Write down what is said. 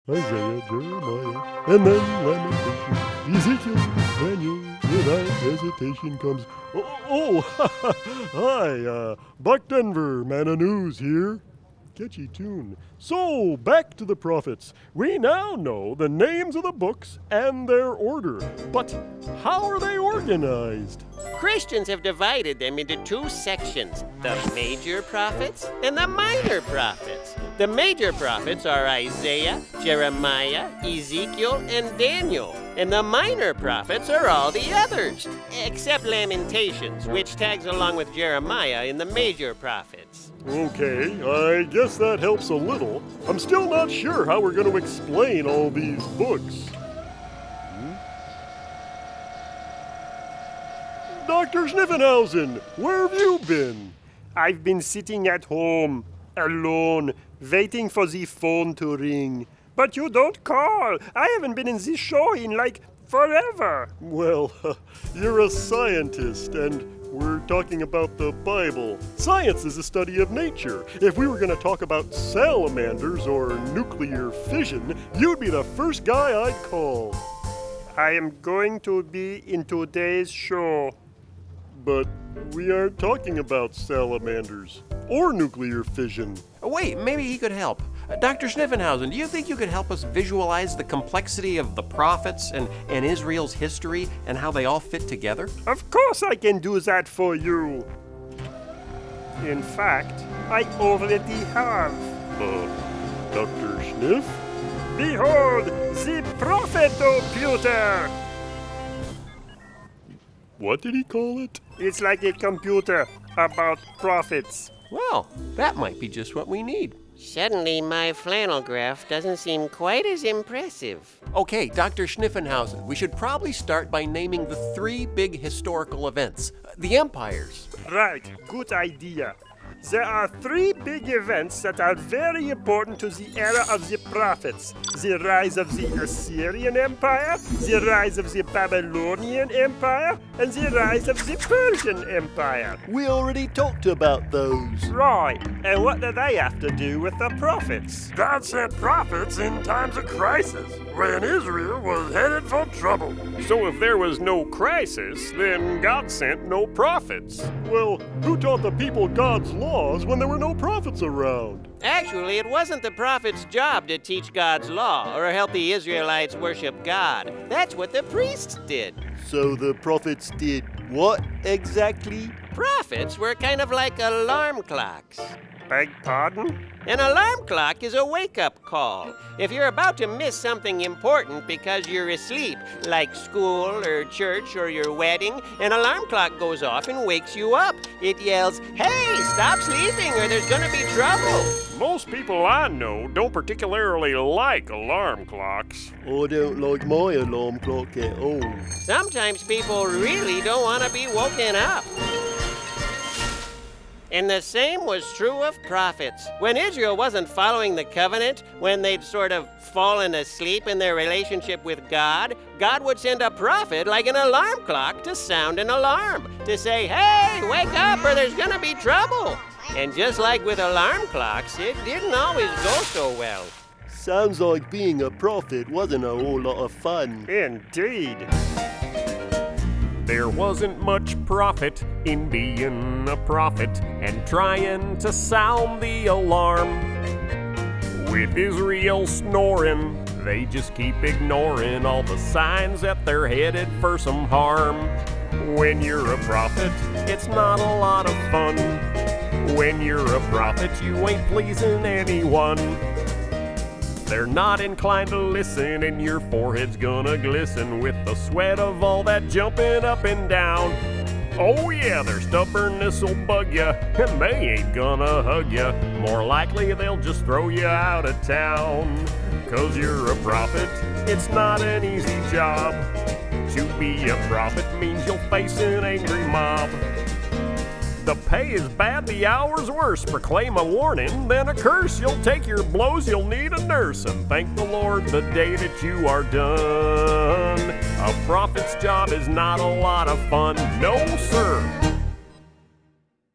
Isaiah, Jeremiah, and then Lamentation, Ezekiel, Daniel, without hesitation comes... Hi, Buck Denver, Man of News here. Catchy tune. So, back to the prophets. We now know the names of the books and their order. But how are they organized? Christians have divided them into two sections, the major prophets and the minor prophets. The major prophets are Isaiah, Jeremiah, Ezekiel, and Daniel. And the minor prophets are all the others, except Lamentations, which tags along with Jeremiah in the major prophets. Okay, I guess that helps a little. I'm still not sure how we're going to explain all these books. Dr. Schniffenhausen, where have you been? I've been sitting at home, alone, waiting for the phone to ring. But you don't call. I haven't been in this show in like forever. Well, you're a scientist, and we're talking about the Bible. Science is the study of nature. If we were going to talk about salamanders or nuclear fission, you'd be the first guy I'd call. I am going to be in today's show. But we aren't talking about salamanders or nuclear fission. Wait, maybe he could help. Dr. Schniffenhausen, do you think you could help us visualize the complexity of the prophets and Israel's history and how they all fit together? Of course I can do that for you. In fact, I already have. Dr. Schniff? Behold, the prophet-computer! What did he call it? It's like a computer about prophets. Well, that might be just what we need. Suddenly, my flannel graph doesn't seem quite as impressive. Okay, Dr. Schniffenhausen, we should probably start by naming the three big historical events, the empires. Right, good idea. There are three big events that are very important to the era of the prophets. The rise of the Assyrian Empire, the rise of the Babylonian Empire, and the rise of the Persian Empire. We already talked about those. Right, and what do they have to do with the prophets? God sent prophets in times of crisis, when Israel was headed for trouble. So if there was no crisis, then God sent no prophets. Well, who taught the people God's laws when there were no prophets around? Actually, it wasn't the prophet's job to teach God's law or help the Israelites worship God. That's what the priests did. So the prophets did what exactly? Prophets were kind of like alarm clocks. Beg pardon? An alarm clock is a wake-up call. If you're about to miss something important because you're asleep, like school or church or your wedding, an alarm clock goes off and wakes you up. It yells, "Hey, stop sleeping or there's gonna be trouble." Most people I know don't particularly like alarm clocks. I don't like my alarm clock at all. Sometimes people really don't want to be woken up. And the same was true of prophets. When Israel wasn't following the covenant, when they'd sort of fallen asleep in their relationship with God, God would send a prophet like an alarm clock to sound an alarm, to say, "Hey, wake up or there's gonna be trouble." And just like with alarm clocks, it didn't always go so well. Sounds like being a prophet wasn't a whole lot of fun. Indeed. There wasn't much profit in being a prophet and trying to sound the alarm. With Israel snoring, they just keep ignoring all the signs that they're headed for some harm. When you're a prophet, it's not a lot of fun. When you're a prophet, you ain't pleasing anyone. They're not inclined to listen, and your forehead's gonna glisten with the sweat of all that jumping up and down. Oh yeah, their stubbornness'll bug ya, and they ain't gonna hug ya. More likely they'll just throw you out of town. 'Cause you're a prophet, it's not an easy job. To be a prophet means you'll face an angry mob. The pay is bad, the hour's worse. Proclaim a warning, then a curse. You'll take your blows, you'll need a nurse. And thank the Lord the day that you are done. A prophet's job is not a lot of fun, no sir.